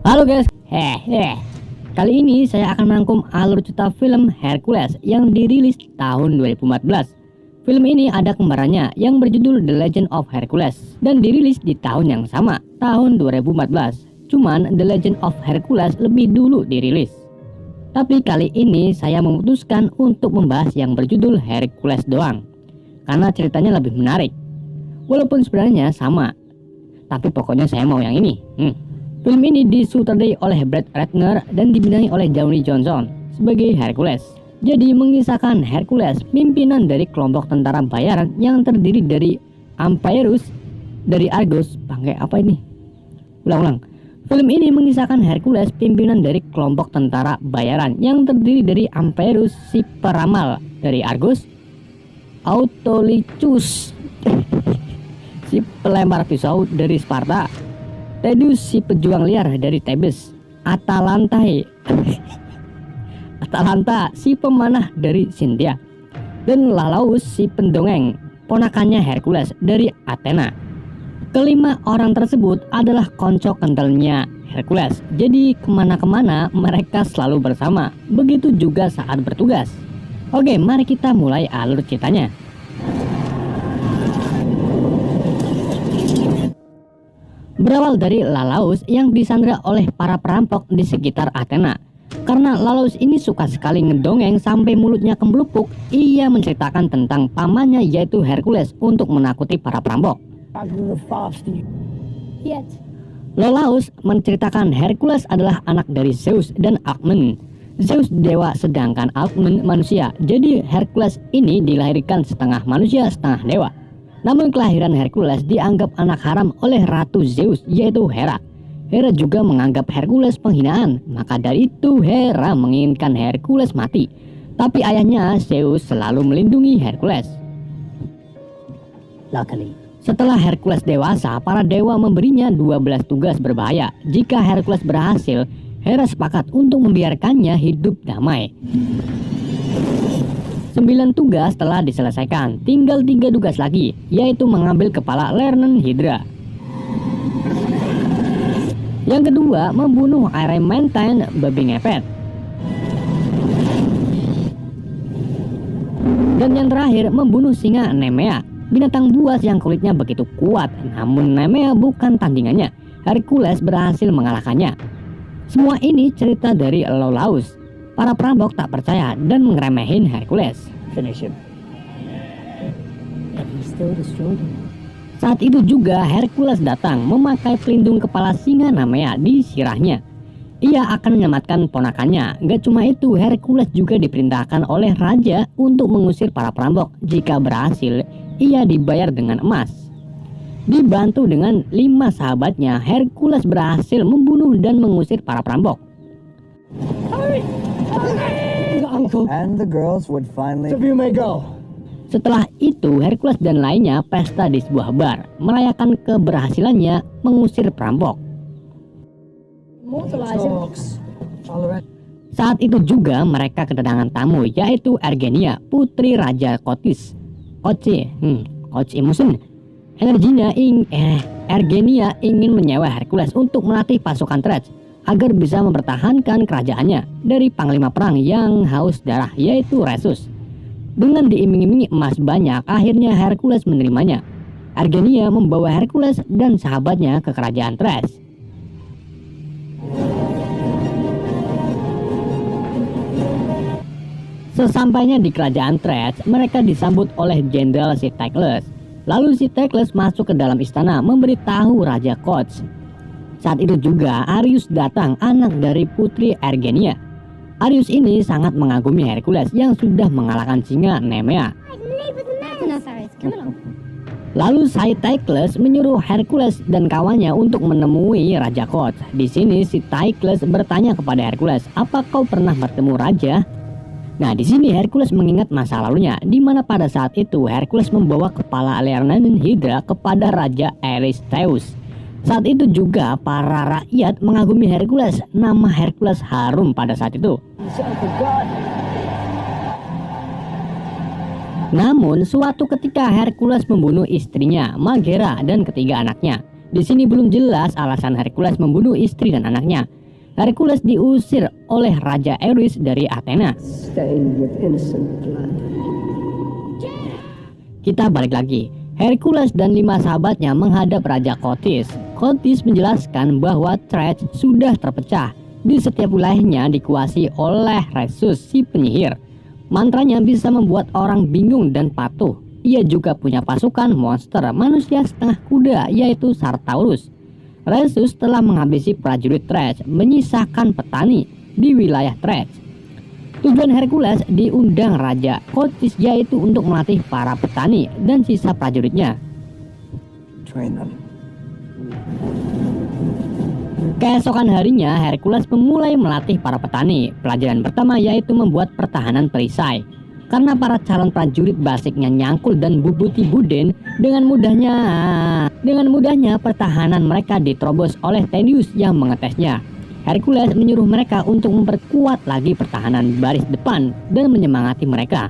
Halo guys, kali ini saya akan merangkum alur cerita film Hercules yang dirilis tahun 2014. Film ini ada kembarannya yang berjudul The Legend of Hercules dan dirilis di tahun yang sama, tahun 2014. Cuman The Legend of Hercules lebih dulu dirilis. Tapi kali ini saya memutuskan untuk membahas yang berjudul Hercules doang, karena ceritanya lebih menarik. Walaupun sebenarnya sama, tapi pokoknya saya mau yang ini. Film ini disutradarai oleh Brett Ratner dan dibintangi oleh Dwayne Johnson sebagai Hercules. Jadi mengisahkan Hercules, pimpinan dari kelompok tentara bayaran yang terdiri dari Amphiaraus, dari Argos, bangke apa ini? Ulang. Film ini mengisahkan Hercules, pimpinan dari kelompok tentara bayaran yang terdiri dari Amphiaraus si peramal dari Argos, Autolycus si pelempar pisau dari Sparta, Theseus si pejuang liar dari Thebes, Atalanta si pemanah dari Cynthia, dan Lalaus si pendongeng, ponakannya Hercules dari Athena. Kelima orang tersebut adalah konco kentalnya Hercules, jadi kemana-kemana mereka selalu bersama, begitu juga saat bertugas. Oke, mari kita mulai alur ceritanya. Berawal dari Lalaus yang disandra oleh para perampok di sekitar Athena. Karena Lalaus ini suka sekali ngedongeng sampai mulutnya kembelupuk, ia menceritakan tentang pamannya yaitu Hercules untuk menakuti para perampok. Lalaus menceritakan Hercules adalah anak dari Zeus dan Alcmene. Zeus dewa sedangkan Alcmene manusia, jadi Hercules ini dilahirkan setengah manusia setengah dewa. Namun kelahiran Hercules dianggap anak haram oleh Ratu Zeus yaitu Hera. Hera juga menganggap Hercules penghinaan, maka dari itu Hera menginginkan Hercules mati. Tapi ayahnya Zeus selalu melindungi Hercules. Setelah Hercules dewasa, para dewa memberinya 12 tugas berbahaya. Jika Hercules berhasil, Hera sepakat untuk membiarkannya hidup damai. 9 tugas telah diselesaikan, tinggal 3 tugas lagi, yaitu mengambil kepala Lernen Hydra. Yang kedua, membunuh Erymanthine babi ngepet. Dan yang terakhir, membunuh singa Nemea, binatang buas yang kulitnya begitu kuat, namun Nemea bukan tandingannya. Hercules berhasil mengalahkannya. Semua ini cerita dari Lalaus. Para perampok tak percaya dan ngeremehin Hercules. Saat itu juga Hercules datang memakai pelindung kepala singa Nemea di sirahnya. Ia akan menyelamatkan ponakannya. Gak cuma itu, Hercules juga diperintahkan oleh raja untuk mengusir para perampok. Jika berhasil, ia dibayar dengan emas. Dibantu dengan 5 sahabatnya, Hercules berhasil membunuh dan mengusir para perampok. And the girls would finally... Setelah itu, Hercules dan lainnya pesta di sebuah bar, merayakan keberhasilannya mengusir perampok. Saat itu juga mereka kedatangan tamu, yaitu Ergenia, putri Raja Kotis. Ergenia ingin menyewa Hercules untuk melatih pasukan Thrax agar bisa mempertahankan kerajaannya dari panglima perang yang haus darah yaitu Rhesus. Dengan diiming-imingi emas banyak, akhirnya Hercules menerimanya. Ergenia membawa Hercules dan sahabatnya ke kerajaan Thrax. Sesampainya di kerajaan Thrax, mereka disambut oleh Jenderal Ctacles. Lalu Ctacles masuk ke dalam istana memberitahu Raja Kots. Saat itu juga Arius datang, anak dari putri Ergenia. Arius ini sangat mengagumi Hercules yang sudah mengalahkan singa Nemea. Lalu Ctacles menyuruh Hercules dan kawannya untuk menemui Raja Kots. Di sini Ctacles bertanya kepada Hercules, "Apa kau pernah bertemu raja?" Nah, di sini Hercules mengingat masa lalunya, di mana pada saat itu Hercules membawa kepala Lernen Hydra kepada Raja Eurystheus. Saat itu juga para rakyat mengagumi Hercules. Nama Hercules harum pada saat itu. Namun suatu ketika Hercules membunuh istrinya Megara dan ketiga anaknya. Di sini belum jelas alasan Hercules membunuh istri dan anaknya. Hercules diusir oleh Raja Ares dari Athena. Kita balik lagi. Hercules dan 5 sahabatnya menghadap Raja Kotys. Kotys menjelaskan bahwa Thrace sudah terpecah. Di setiap wilayahnya dikuasai oleh Rhesus si penyihir. Mantranya bisa membuat orang bingung dan patuh. Ia juga punya pasukan monster manusia setengah kuda, yaitu Sartaurus. Rhesus telah menghabisi prajurit Thrace, menyisakan petani di wilayah Thrace. Tujuan Hercules diundang Raja Kotys yaitu untuk melatih para petani dan sisa prajuritnya. Train them. Keesokan harinya, Hercules memulai melatih para petani. Pelajaran pertama yaitu membuat pertahanan perisai. Karena para calon prajurit basiknya nyangkul dan bubuti buden, dengan mudahnya pertahanan mereka diterobos oleh Theseus yang mengetesnya. Hercules menyuruh mereka untuk memperkuat lagi pertahanan baris depan dan menyemangati mereka.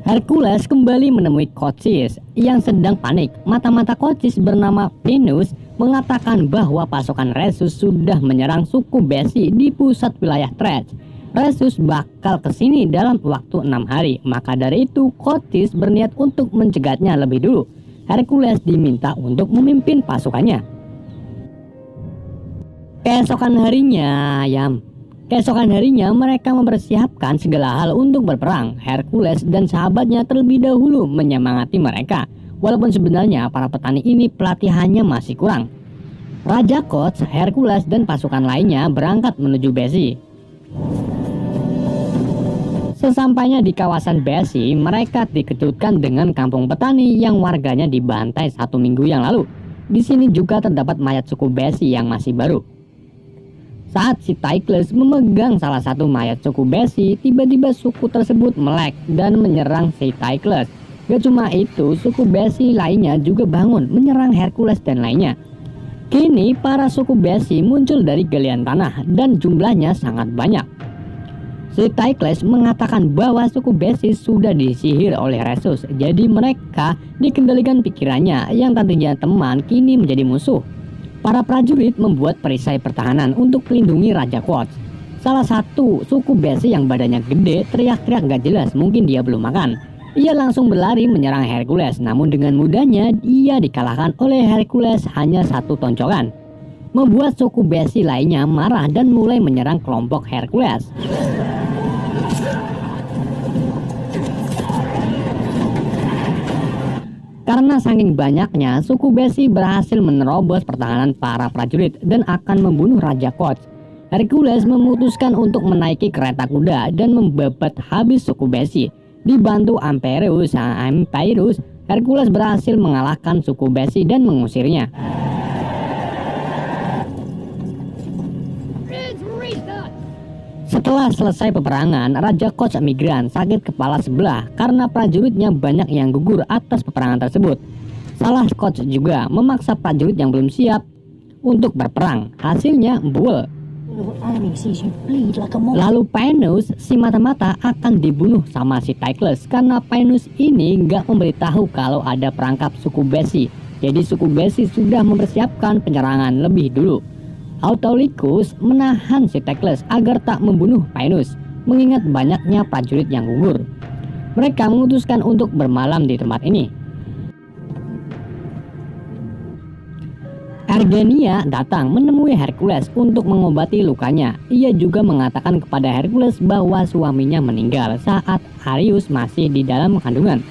Hercules kembali menemui Kotys yang sedang panik. Mata-mata Kotys bernama Venus mengatakan bahwa pasukan Rhesus sudah menyerang suku Besi di pusat wilayah Thrace. Rhesus bakal kesini dalam waktu 6 hari. Maka dari itu Kotys berniat untuk mencegatnya lebih dulu. Hercules diminta untuk memimpin pasukannya. Keesokan harinya mereka mempersiapkan segala hal untuk berperang. Hercules dan sahabatnya terlebih dahulu menyemangati mereka. Walaupun sebenarnya para petani ini pelatihannya masih kurang. Raja Kotys, Hercules dan pasukan lainnya berangkat menuju Besi. Sesampainya di kawasan Besi, mereka dikejutkan dengan kampung petani yang warganya dibantai 1 minggu yang lalu. Di sini juga terdapat mayat suku Besi yang masih baru. Saat si Cycles memegang salah satu mayat suku Besi, tiba-tiba suku tersebut melek dan menyerang si Cycles. Gak cuma itu, suku Besi lainnya juga bangun menyerang Hercules dan lainnya. Kini para suku Besi muncul dari galian tanah dan jumlahnya sangat banyak. Si Cycles mengatakan bahwa suku Besi sudah disihir oleh Rhesus, jadi mereka dikendalikan pikirannya yang tadinya teman kini menjadi musuh. Para prajurit membuat perisai pertahanan untuk melindungi Raja Kotys. Salah satu suku Besi yang badannya gede teriak-teriak gak jelas, mungkin dia belum makan. Ia langsung berlari menyerang Hercules, namun dengan mudahnya ia dikalahkan oleh Hercules hanya 1 toncokan. Membuat suku Besi lainnya marah dan mulai menyerang kelompok Hercules. Karena saking banyaknya, suku Besi berhasil menerobos pertahanan para prajurit dan akan membunuh Raja Kotys. Hercules memutuskan untuk menaiki kereta kuda dan membabat habis suku Besi. Dibantu Amphiaraus, Hercules berhasil mengalahkan suku Besi dan mengusirnya. Setelah selesai peperangan, Raja Kotys migran sakit kepala sebelah karena prajuritnya banyak yang gugur atas peperangan tersebut. Salah Kotys juga memaksa prajurit yang belum siap untuk berperang. Hasilnya buel. Lalu Venus, si mata-mata, akan dibunuh sama si Cycles karena Venus ini nggak memberitahu kalau ada perangkap suku Besi. Jadi suku Besi sudah mempersiapkan penyerangan lebih dulu. Autolycus menahan si Cycles agar tak membunuh Venus, mengingat banyaknya prajurit yang gugur. Mereka memutuskan untuk bermalam di tempat ini. Ergenia datang menemui Hercules untuk mengobati lukanya. Ia juga mengatakan kepada Hercules bahwa suaminya meninggal saat Ares masih di dalam kandungan.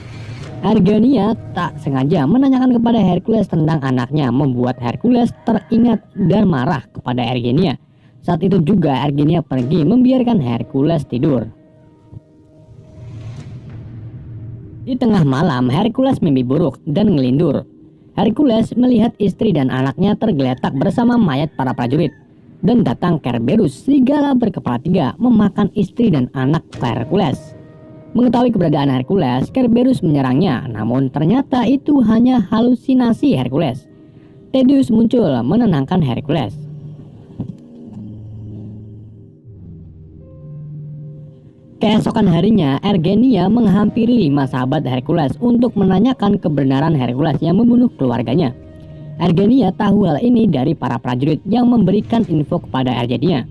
Ergenia tak sengaja menanyakan kepada Hercules tentang anaknya, membuat Hercules teringat dan marah kepada Ergenia. Saat itu juga Ergenia pergi membiarkan Hercules tidur. Di tengah malam, Hercules mimpi buruk dan ngelindur. Hercules melihat istri dan anaknya tergeletak bersama mayat para prajurit. Dan datang Kerberos, serigala berkepala 3, memakan istri dan anak Hercules. Mengetahui keberadaan Hercules, Kerberos menyerangnya, namun ternyata itu hanya halusinasi Hercules. Theseus muncul menenangkan Hercules. Keesokan harinya, Ergenia menghampiri 5 sahabat Hercules untuk menanyakan kebenaran Hercules yang membunuh keluarganya. Ergenia tahu hal ini dari para prajurit yang memberikan info kepada Ergenia.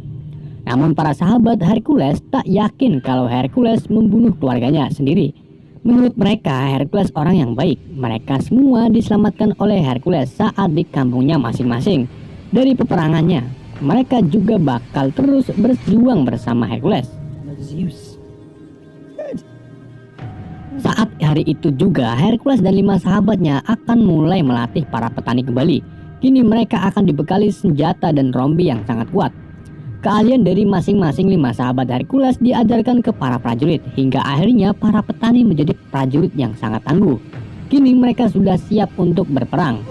Namun para sahabat Hercules tak yakin kalau Hercules membunuh keluarganya sendiri. Menurut mereka, Hercules orang yang baik. Mereka semua diselamatkan oleh Hercules saat di kampungnya masing-masing dari peperangannya. Mereka juga bakal terus berjuang bersama Hercules. Saat hari itu juga, Hercules dan 5 sahabatnya akan mulai melatih para petani kembali. Kini mereka akan dibekali senjata dan rompi yang sangat kuat. Keahlian dari masing-masing 5 sahabat Hercules diajarkan ke para prajurit, hingga akhirnya para petani menjadi prajurit yang sangat tangguh. Kini mereka sudah siap untuk berperang.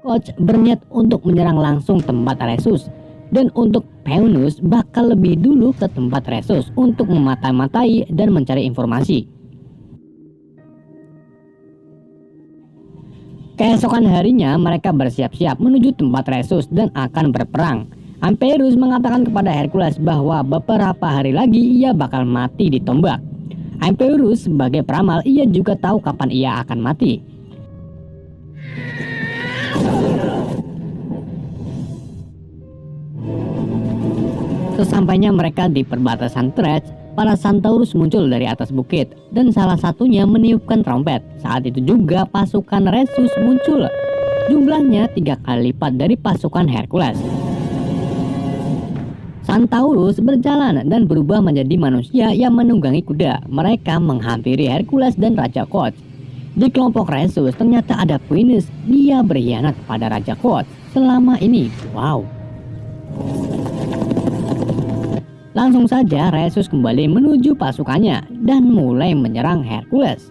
Coach berniat untuk menyerang langsung tempat Rhesus, dan untuk Peunus bakal lebih dulu ke tempat Rhesus untuk memata-matai dan mencari informasi. Keesokan harinya mereka bersiap-siap menuju tempat Rhesus dan akan berperang. Amphiaraus mengatakan kepada Hercules bahwa beberapa hari lagi ia bakal mati ditombak. Amphiaraus sebagai peramal, ia juga tahu kapan ia akan mati. Sesampainya mereka di perbatasan Thrace, para Centaurus muncul dari atas bukit dan salah satunya meniupkan trompet. Saat itu juga pasukan Rhesus muncul. Jumlahnya 3 kali lipat dari pasukan Hercules. Centaurus berjalan dan berubah menjadi manusia yang menunggangi kuda. Mereka menghampiri Hercules dan Raja Koch. Di kelompok Rhesus ternyata ada Peunus. Dia berkhianat kepada Raja Koch selama ini. Wow. Langsung saja Rhesus kembali menuju pasukannya dan mulai menyerang Hercules.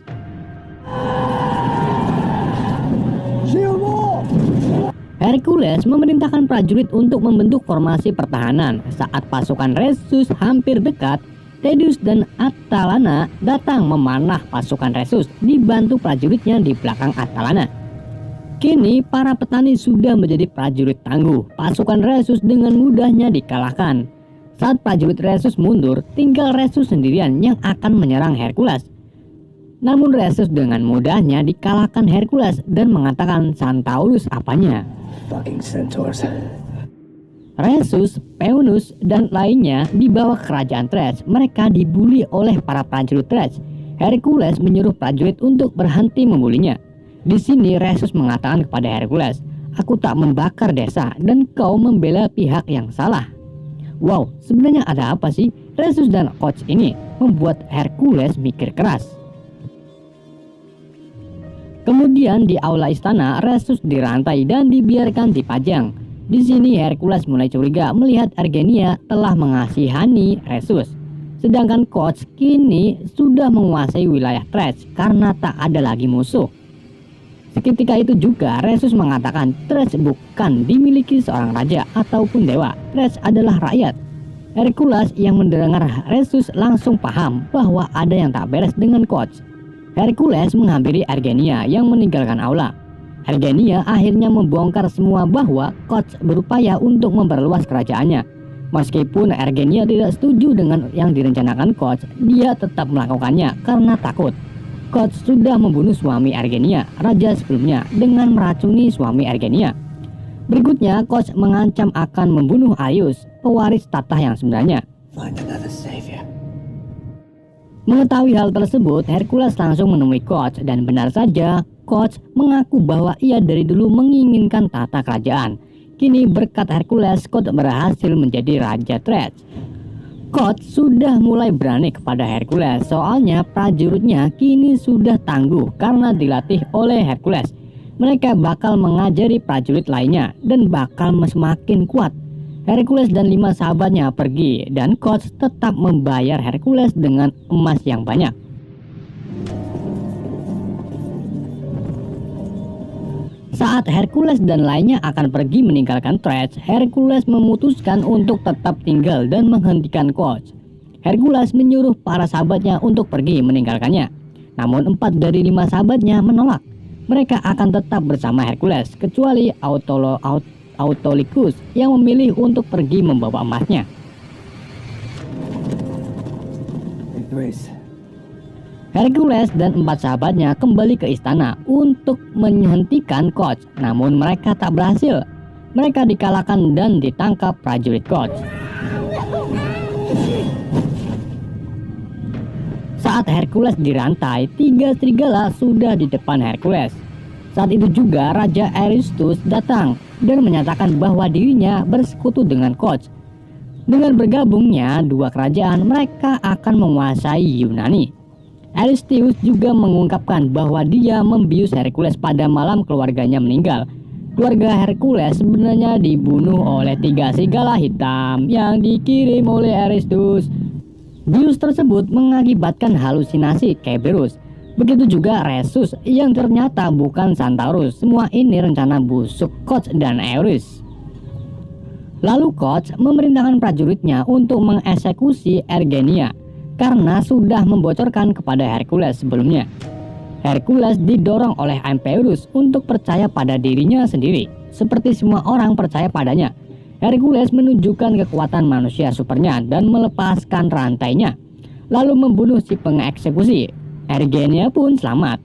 Hercules memerintahkan prajurit untuk membentuk formasi pertahanan. Saat pasukan Rhesus hampir dekat, Theseus dan Atalanta datang memanah pasukan Rhesus dibantu prajuritnya di belakang Atalanta. Kini para petani sudah menjadi prajurit tangguh. Pasukan Rhesus dengan mudahnya dikalahkan. Saat prajurit Rhesus mundur, tinggal Rhesus sendirian yang akan menyerang Hercules. Namun Rhesus dengan mudahnya dikalahkan Hercules dan mengatakan Centaurus apanya. Fucking centaurs. Rhesus, Peunus, dan lainnya dibawa ke kerajaan Thrace. Mereka dibuli oleh para prajurit Thrace. Hercules menyuruh prajurit untuk berhenti membulinya. Di sini Rhesus mengatakan kepada Hercules, "Aku tak membakar desa dan kau membela pihak yang salah." Wow, sebenarnya ada apa sih? Rhesus dan Koch ini membuat Hercules mikir keras. Kemudian di aula istana, Rhesus dirantai dan dibiarkan dipajang. Di sini Hercules mulai curiga melihat Ergenia telah mengasihani Rhesus. Sedangkan Koch kini sudah menguasai wilayah Thrace karena tak ada lagi musuh. Seketika itu juga Rhesus mengatakan Thrace bukan dimiliki seorang raja ataupun dewa. Thrace adalah rakyat. Hercules yang mendengar Rhesus langsung paham bahwa ada yang tak beres dengan Koch. Hercules menghampiri Ergenia yang meninggalkan aula. Ergenia akhirnya membongkar semua bahwa Koch berupaya untuk memperluas kerajaannya. Meskipun Ergenia tidak setuju dengan yang direncanakan Koch, dia tetap melakukannya karena takut. Koch sudah membunuh suami Ergenia, raja sebelumnya, dengan meracuni suami Ergenia. Berikutnya, Koch mengancam akan membunuh Arius, pewaris tahta yang sebenarnya. Mengetahui hal tersebut, Hercules langsung menemui Koch dan benar saja, Koch mengaku bahwa ia dari dulu menginginkan tahta kerajaan. Kini berkat Hercules, Koch berhasil menjadi raja Thrace. Koch sudah mulai berani kepada Hercules, soalnya prajuritnya kini sudah tangguh karena dilatih oleh Hercules. Mereka bakal mengajari prajurit lainnya dan bakal semakin kuat. Hercules dan 5 sahabatnya pergi dan Koch tetap membayar Hercules dengan emas yang banyak. Saat Hercules dan lainnya akan pergi meninggalkan Thrace, Hercules memutuskan untuk tetap tinggal dan menghentikan Koch. Hercules menyuruh para sahabatnya untuk pergi meninggalkannya. Namun 4 dari 5 sahabatnya menolak. Mereka akan tetap bersama Hercules, kecuali Autolycus yang memilih untuk pergi membawa emasnya. Hercules dan 4 sahabatnya kembali ke istana untuk menghentikan Koch, namun mereka tak berhasil. Mereka dikalahkan dan ditangkap prajurit Koch. Saat Hercules dirantai, 3 serigala sudah di depan Hercules. Saat itu juga Raja Aristus datang dan menyatakan bahwa dirinya bersekutu dengan Koch. Dengan bergabungnya dua kerajaan, mereka akan menguasai Yunani. Aristeus juga mengungkapkan bahwa dia membius Hercules pada malam keluarganya meninggal. Keluarga Hercules sebenarnya dibunuh oleh 3 serigala hitam yang dikirim oleh Aristeus. Bius tersebut mengakibatkan halusinasi Cerberus. Begitu juga Rhesus yang ternyata bukan Centaurus. Semua ini rencana busuk Koch dan Eris. Lalu Koch memerintahkan prajuritnya untuk mengeksekusi Ergenia karena sudah membocorkan kepada Hercules sebelumnya. Hercules didorong oleh Amphiaraus untuk percaya pada dirinya sendiri. Seperti semua orang percaya padanya, Hercules menunjukkan kekuatan manusia supernya dan melepaskan rantainya, lalu membunuh si pengeksekusi. Ergenia pun selamat.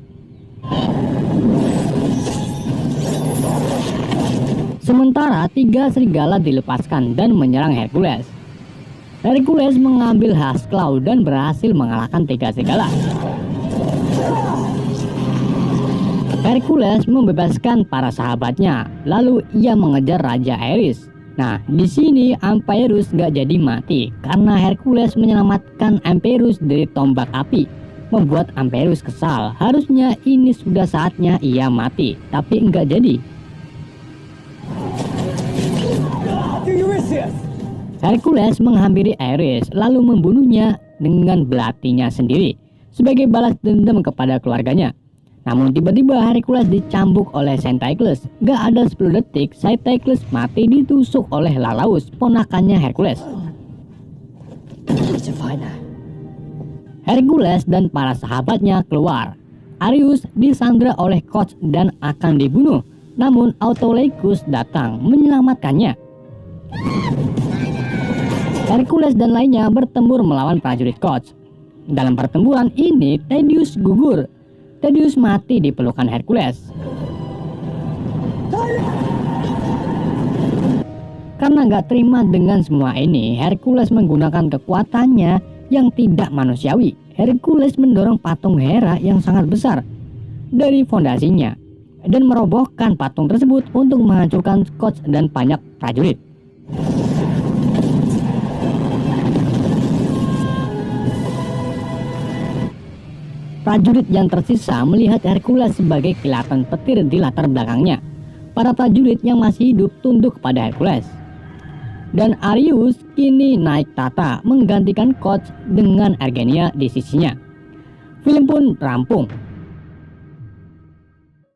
Sementara 3 serigala dilepaskan dan menyerang Hercules. Hercules mengambil Hasclaw dan berhasil mengalahkan 3 serigala. Hercules membebaskan para sahabatnya, lalu ia mengejar Raja Ares. Nah, di sini Amphiaraus gak jadi mati karena Hercules menyelamatkan Amphiaraus dari tombak api, membuat Amphiaraus kesal. Harusnya ini sudah saatnya ia mati, tapi enggak jadi. Hercules menghampiri Ares lalu membunuhnya dengan belatinya sendiri sebagai balas dendam kepada keluarganya. Namun tiba-tiba Hercules dicambuk oleh Cteocles. Gak ada 10 detik, Cteocles mati ditusuk oleh Lalaus, ponakannya Hercules. Hercules dan para sahabatnya keluar. Arius disandra oleh Koch dan akan dibunuh. Namun Autolycus datang menyelamatkannya. Hercules dan lainnya bertempur melawan prajurit Koch. Dalam pertempuran ini Theseus gugur. Theseus mati di pelukan Hercules. Karena gak terima dengan semua ini, Hercules menggunakan kekuatannya yang tidak manusiawi. Hercules mendorong patung Hera yang sangat besar dari fondasinya dan merobohkan patung tersebut untuk menghancurkan Koch dan banyak prajurit. Prajurit yang tersisa melihat Hercules sebagai kilatan petir di latar belakangnya. Para prajurit yang masih hidup tunduk kepada Hercules. Dan Arius kini naik tahta menggantikan Koch dengan Ergenia di sisinya. Film pun rampung.